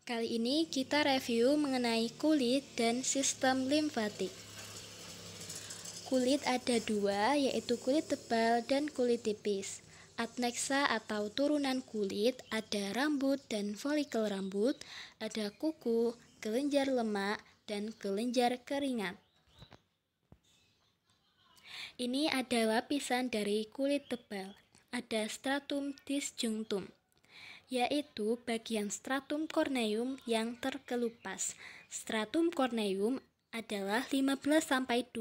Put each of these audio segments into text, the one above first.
Kali ini kita review mengenai kulit dan sistem limfatik. Kulit ada dua, yaitu kulit tebal dan kulit tipis. Adnexa atau turunan kulit, ada rambut dan folikel rambut, ada kuku, kelenjar lemak, dan kelenjar keringat. Ini ada lapisan dari kulit tebal, ada stratum disjunctum, yaitu bagian stratum corneum yang terkelupas. Stratum corneum adalah 15-20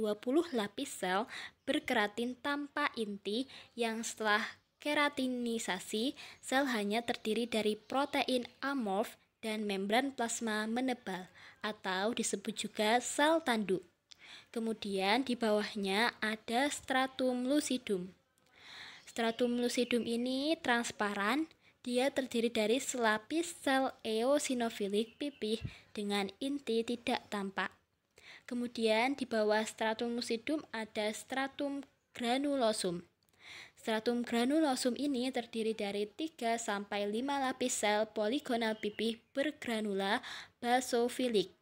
lapis sel berkeratin tanpa inti yang setelah keratinisasi, sel hanya terdiri dari protein amorf dan membran plasma menebal, atau disebut juga sel tanduk. Kemudian di bawahnya ada stratum lucidum. Stratum lucidum ini transparan. Dia terdiri dari selapis sel eosinofilik pipih dengan inti tidak tampak. Kemudian di bawah stratum lucidum ada stratum granulosum. Stratum granulosum ini terdiri dari 3-5 lapis sel poligonal pipih bergranula basofilik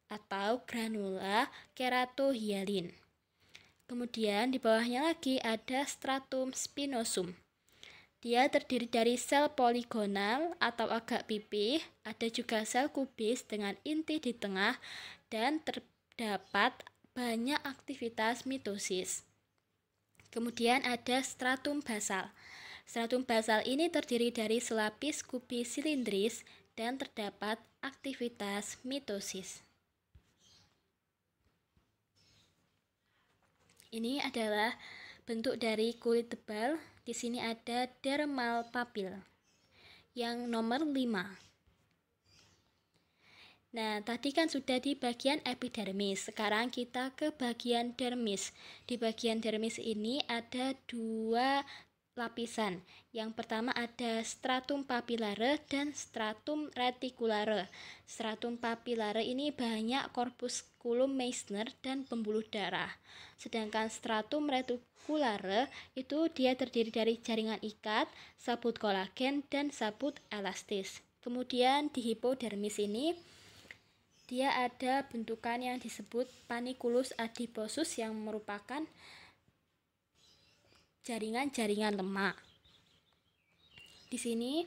atau granula keratohyalin. Kemudian di bawahnya lagi ada stratum spinosum. Dia terdiri dari sel poligonal atau agak pipih, ada juga sel kubis dengan inti di tengah, dan terdapat banyak aktivitas mitosis. Kemudian ada stratum basal. Stratum basal ini terdiri dari selapis kubis silindris dan terdapat aktivitas mitosis. Ini adalah bentuk dari kulit tebal. Di sini ada dermal papil yang nomor 5. Nah, tadi kan sudah di bagian epidermis. Sekarang kita ke bagian dermis. Di bagian dermis ini ada dua lapisan. Yang pertama ada stratum papillare dan stratum reticulare. Stratum papillare ini banyak corpusculum Meissner dan pembuluh darah. Sedangkan stratum reticulare itu dia terdiri dari jaringan ikat, sabut kolagen, dan sabut elastis. Kemudian di hipodermis ini dia ada bentukan yang disebut panniculus adiposus yang merupakan jaringan-jaringan lemak. Di sini,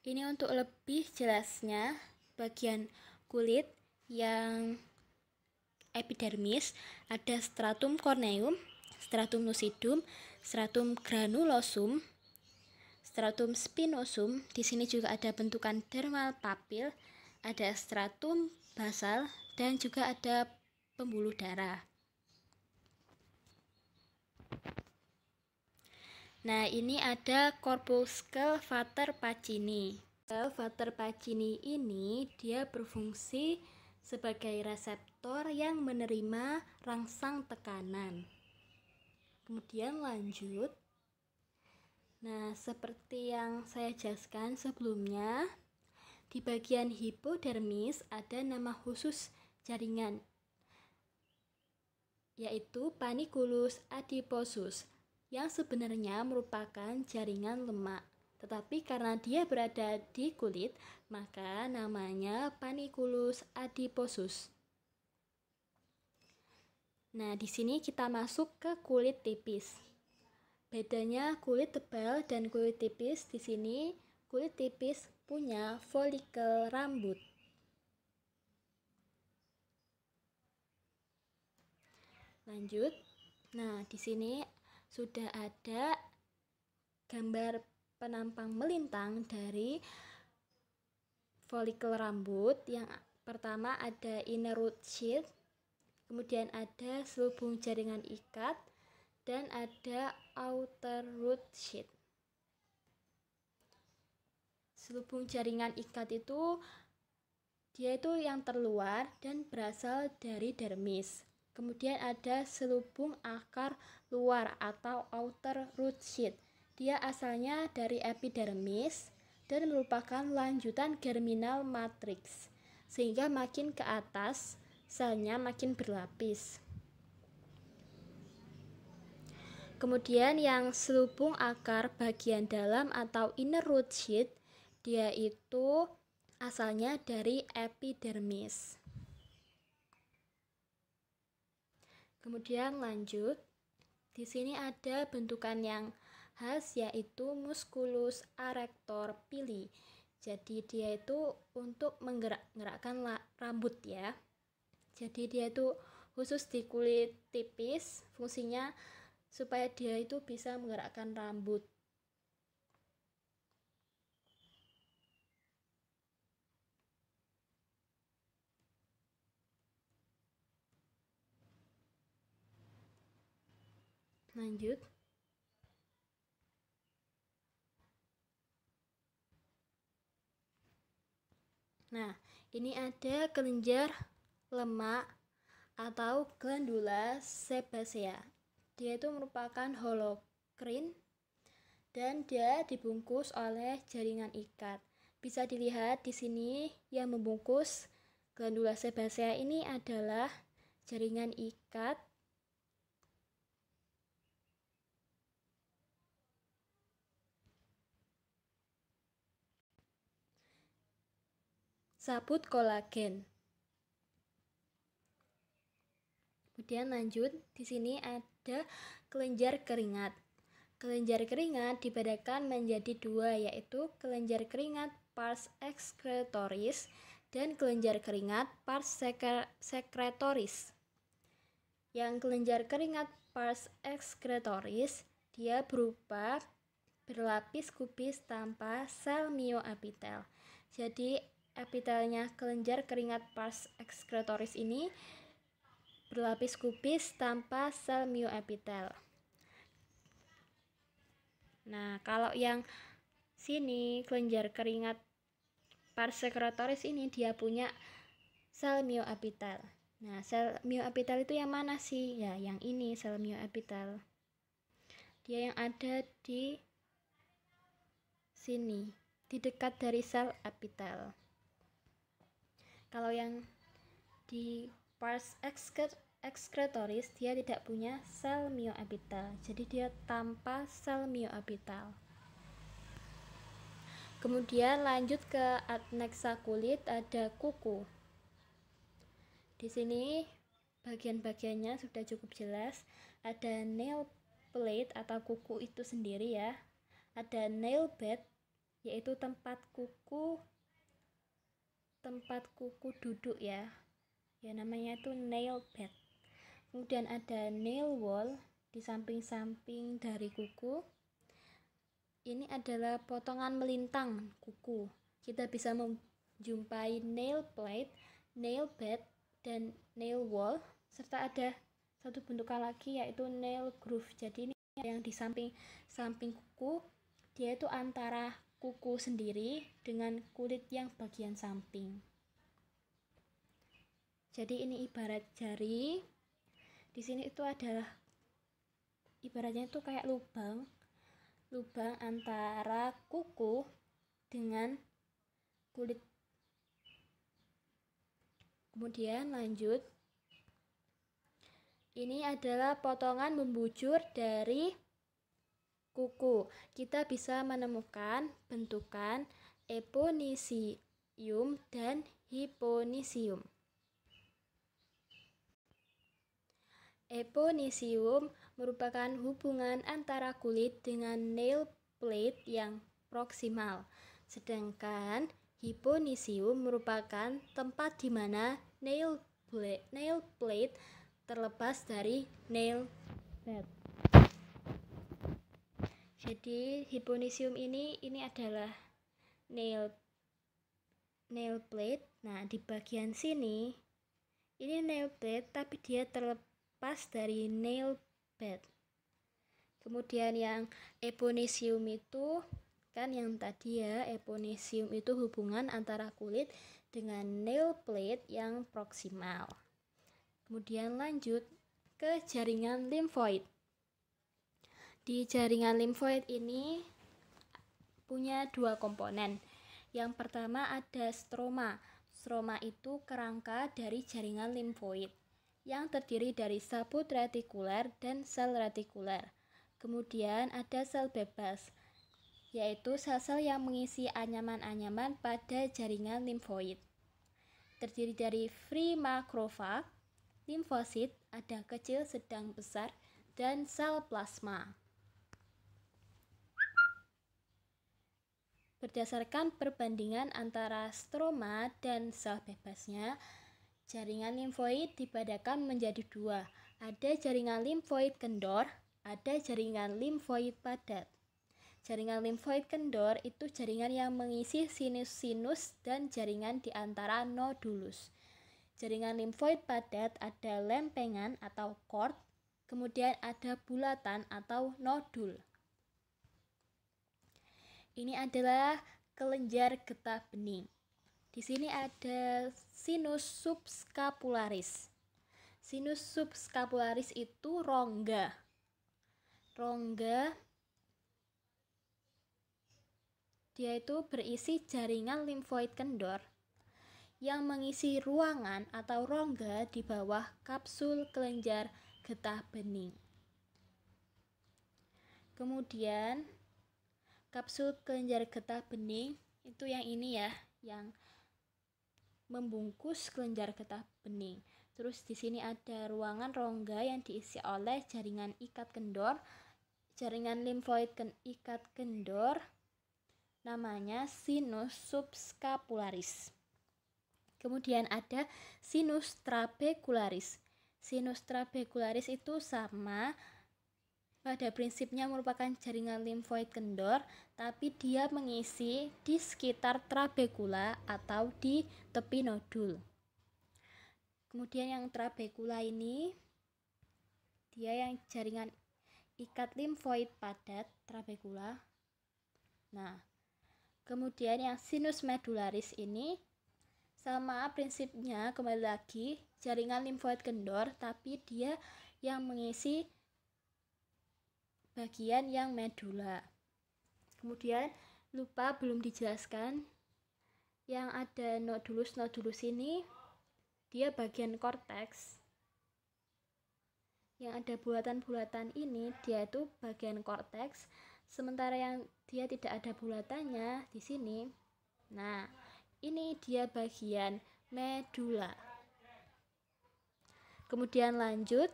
ini untuk lebih jelasnya bagian kulit yang epidermis ada stratum corneum, stratum lucidum, stratum granulosum, stratum spinosum. Di sini juga ada bentukan dermal papil, ada stratum basal, dan juga ada pembuluh darah. Nah, ini ada corpuscle vater Pacini. Vater Pacini ini dia berfungsi sebagai reseptor yang menerima rangsang tekanan. Kemudian lanjut. Nah, seperti yang saya jelaskan sebelumnya, di bagian hipodermis ada nama khusus jaringan, yaitu panniculus adiposus, yang sebenarnya merupakan jaringan lemak. Tetapi karena dia berada di kulit, maka namanya panniculus adiposus. Nah, di sini kita masuk ke kulit tipis. Bedanya kulit tebal dan kulit tipis, di sini kulit tipis punya folikel rambut. Lanjut. Nah, di sini sudah ada gambar penampang melintang dari folikel rambut. Yang pertama ada inner root sheath, kemudian ada selubung jaringan ikat, dan ada outer root sheath. Selubung jaringan ikat itu dia itu yang terluar dan berasal dari dermis. Kemudian ada selubung akar luar atau outer root sheath. Dia asalnya dari epidermis dan merupakan lanjutan germinal matrix, sehingga makin ke atas selnya makin berlapis. Kemudian yang selubung akar bagian dalam atau inner root sheath, dia itu asalnya dari epidermis. Kemudian lanjut, di sini ada bentukan yang khas yaitu musculus arrector pili. Jadi dia itu untuk menggerakkan rambut ya. Jadi dia itu khusus di kulit tipis, fungsinya supaya dia itu bisa menggerakkan rambut. Lanjut. Nah, ini ada kelenjar lemak atau glandula sebacea. Dia itu merupakan holokrin dan dia dibungkus oleh jaringan ikat. Bisa dilihat di sini yang membungkus glandula sebacea ini adalah jaringan ikat sabut kolagen. Kemudian lanjut, di sini ada kelenjar keringat. Kelenjar keringat dibedakan menjadi dua, yaitu kelenjar keringat pars excretoris dan kelenjar keringat pars secretoris. Yang kelenjar keringat pars excretoris dia berupa berlapis kubis tanpa sel myoepitel. Jadi epitelnya kelenjar keringat pars excretoris ini berlapis kubis tanpa sel myoepitel. Nah, kalau yang sini kelenjar keringat pars secretoris ini dia punya sel myoepitel. Nah, sel myoepitel itu yang mana sih? Ya, yang ini sel myoepitel. Dia yang ada di sini, di dekat dari sel epitel. Kalau yang di pars excretoris dia tidak punya sel myoepitel, jadi dia tanpa sel myoepitel. Kemudian lanjut ke adnexa kulit, ada kuku. Di sini bagian-bagiannya sudah cukup jelas. Ada nail plate atau kuku itu sendiri ya. Ada nail bed yaitu tempat kuku duduk ya. Ya namanya itu nail bed. Kemudian ada nail wall di samping-samping dari kuku. Ini adalah potongan melintang kuku. Kita bisa menjumpai nail plate, nail bed, dan nail wall, serta ada satu bentukan lagi yaitu nail groove. Jadi ini yang di samping kuku, dia itu antara kuku sendiri dengan kulit yang bagian samping. Jadi ini ibarat jari. Di sini itu adalah ibaratnya itu kayak lubang antara kuku dengan kulit. Kemudian lanjut, ini adalah potongan membujur dari kuku. Kita bisa menemukan bentukan eponisium dan hyponisium. Eponisium merupakan hubungan antara kulit dengan nail plate yang proksimal, sedangkan hyponisium merupakan tempat di mana nail plate terlepas dari nail bed. Jadi hyponisium ini adalah nail plate. Nah, di bagian sini ini nail plate tapi dia terlepas dari nail bed. Kemudian yang eponisium itu kan yang tadi ya, eponisium itu hubungan antara kulit dengan nail plate yang proksimal. Kemudian lanjut ke jaringan limfoid. Di jaringan limfoid ini punya dua komponen. Yang pertama ada stroma. Stroma itu kerangka dari jaringan limfoid yang terdiri dari sabut retikuler dan sel retikuler. Kemudian ada sel bebas. yaitu sel-sel yang mengisi anyaman-anyaman pada jaringan limfoid. Terdiri dari free makrofag, limfosit, ada kecil, sedang, besar, dan sel plasma. Berdasarkan perbandingan antara stroma dan sel bebasnya, jaringan limfoid dibedakan menjadi dua. Ada jaringan limfoid kendor, ada jaringan limfoid padat. Jaringan limfoid kendor itu jaringan yang mengisi sinus-sinus dan jaringan di antara nodulus. Jaringan limfoid padat ada lempengan atau cord, kemudian ada bulatan atau nodul. Ini adalah kelenjar getah bening. Di sini ada sinus subscapularis. Sinus subscapularis itu rongga. Rongga dia itu berisi jaringan limfoid kendor yang mengisi ruangan atau rongga di bawah kapsul kelenjar getah bening. Kemudian kapsul kelenjar getah bening itu yang ini ya, yang membungkus kelenjar getah bening. Terus di sini ada ruangan rongga yang diisi oleh jaringan ikat kendor, jaringan limfoid ikat kendor, namanya sinus subscapularis. Kemudian ada sinus trabecularis. Sinus trabecularis itu sama, pada prinsipnya merupakan jaringan limfoid kendor, tapi dia mengisi di sekitar trabekula atau di tepi nodul. Kemudian yang trabekula ini, dia yang jaringan ikat limfoid padat, trabekula. Nah, kemudian yang sinus medularis ini, sama prinsipnya, kembali lagi, jaringan limfoid kendor, tapi dia yang mengisi bagian yang medula. Kemudian lupa belum dijelaskan, yang ada nodulus ini dia bagian korteks. Yang ada bulatan-bulatan ini dia itu bagian korteks, sementara yang dia tidak ada bulatannya di sini. Nah, ini dia bagian medula. Kemudian lanjut.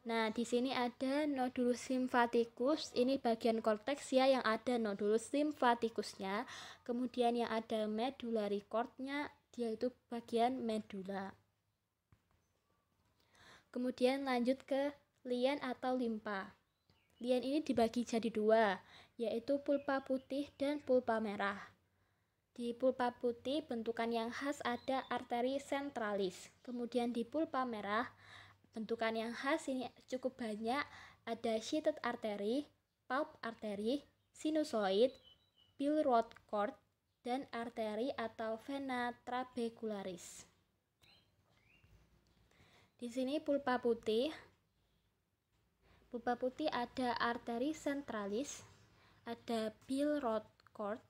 Nah, di sini ada nodulus simfatikus, ini bagian korteks ya, yang ada nodulus simfatikusnya. Kemudian yang ada medullary cord-nya, dia itu bagian medula. Kemudian lanjut ke lien atau limpa. Lien ini dibagi jadi dua, yaitu pulpa putih dan pulpa merah. Di pulpa putih bentukan yang khas ada arteri sentralis. Kemudian di pulpa merah bentukan yang khas ini cukup banyak, ada sheaths artery, pulp artery, sinusoid, Billroth cord, dan arteri atau vena trabecularis. Di sini pulpa putih ada arteri sentralis, ada Billroth cord.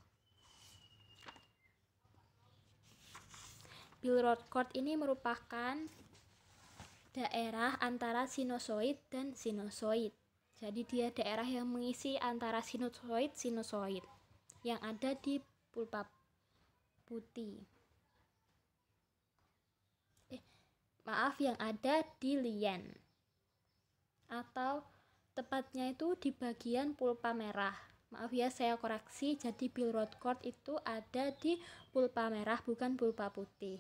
Billroth cord ini merupakan daerah antara sinusoid dan sinusoid. Jadi dia daerah yang mengisi antara sinusoid yang ada di pulpa putih. Yang ada di lien. Atau tepatnya itu di bagian pulpa merah. Maaf ya, saya koreksi, jadi Billroth cord itu ada di pulpa merah, bukan pulpa putih.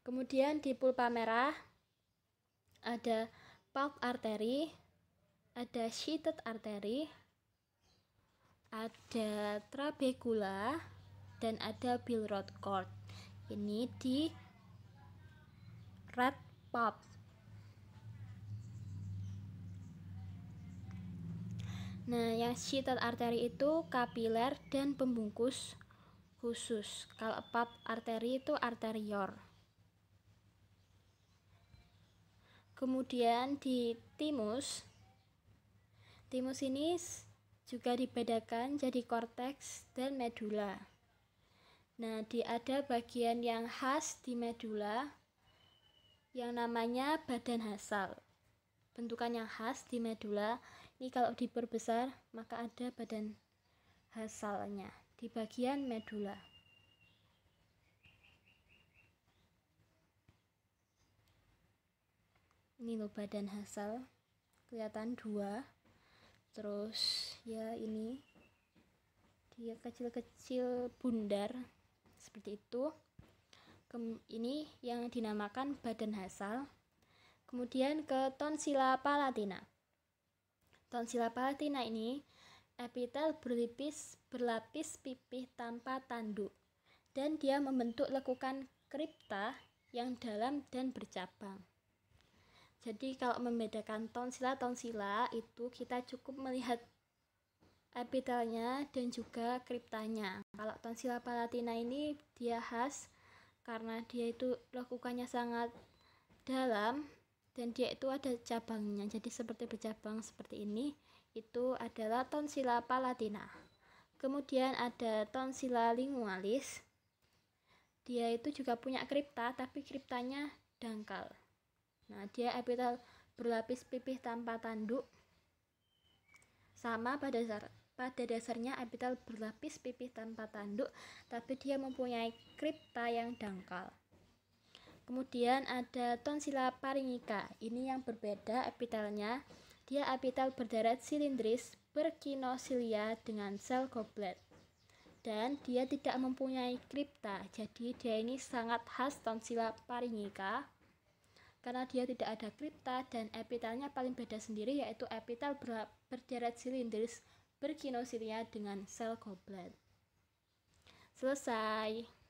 Kemudian di pulpa merah ada pulp artery, ada sheaths artery, ada trabecula, dan ada Billroth cord. Ini di red pulp. Nah, yang sheaths artery itu kapiler dan pembungkus khusus. Kalau pulp artery itu arterior. Kemudian di timus ini juga dibedakan jadi korteks dan medula. Nah, ada bagian yang khas di medula yang namanya badan hasal. Bentukan yang khas di medula Ini kalau diperbesar maka ada badan hasalnya di bagian medula. Ini loh badan hasal, kelihatan 2. Terus ya ini dia kecil-kecil bundar seperti itu. Ini yang dinamakan badan hasal. Kemudian ke tonsila palatina. Tonsila palatina ini epitel berlapis pipih tanpa tanduk, dan dia membentuk lekukan kripta yang dalam dan bercabang. Jadi kalau membedakan tonsila itu kita cukup melihat epitelnya dan juga kriptanya. Kalau tonsila palatina ini dia khas karena dia itu lekukannya sangat dalam dan dia itu ada cabangnya, jadi seperti bercabang seperti ini. Itu adalah tonsila palatina. Kemudian ada tonsila lingualis. Dia itu juga punya kripta, tapi kriptanya dangkal. Nah, dia epitel berlapis pipih tanpa tanduk. Sama pada dasarnya epitel berlapis pipih tanpa tanduk, tapi dia mempunyai kripta yang dangkal. Kemudian ada tonsila pharyngica. Ini yang berbeda epitelnya. Dia epitel berderet silindris berkinosilia dengan sel goblet. Dan dia tidak mempunyai kripta. Jadi dia ini sangat khas tonsila pharyngica karena dia tidak ada kripta dan epitelnya paling beda sendiri, yaitu epitel berderet silindris berkinosilia dengan sel goblet. Selesai.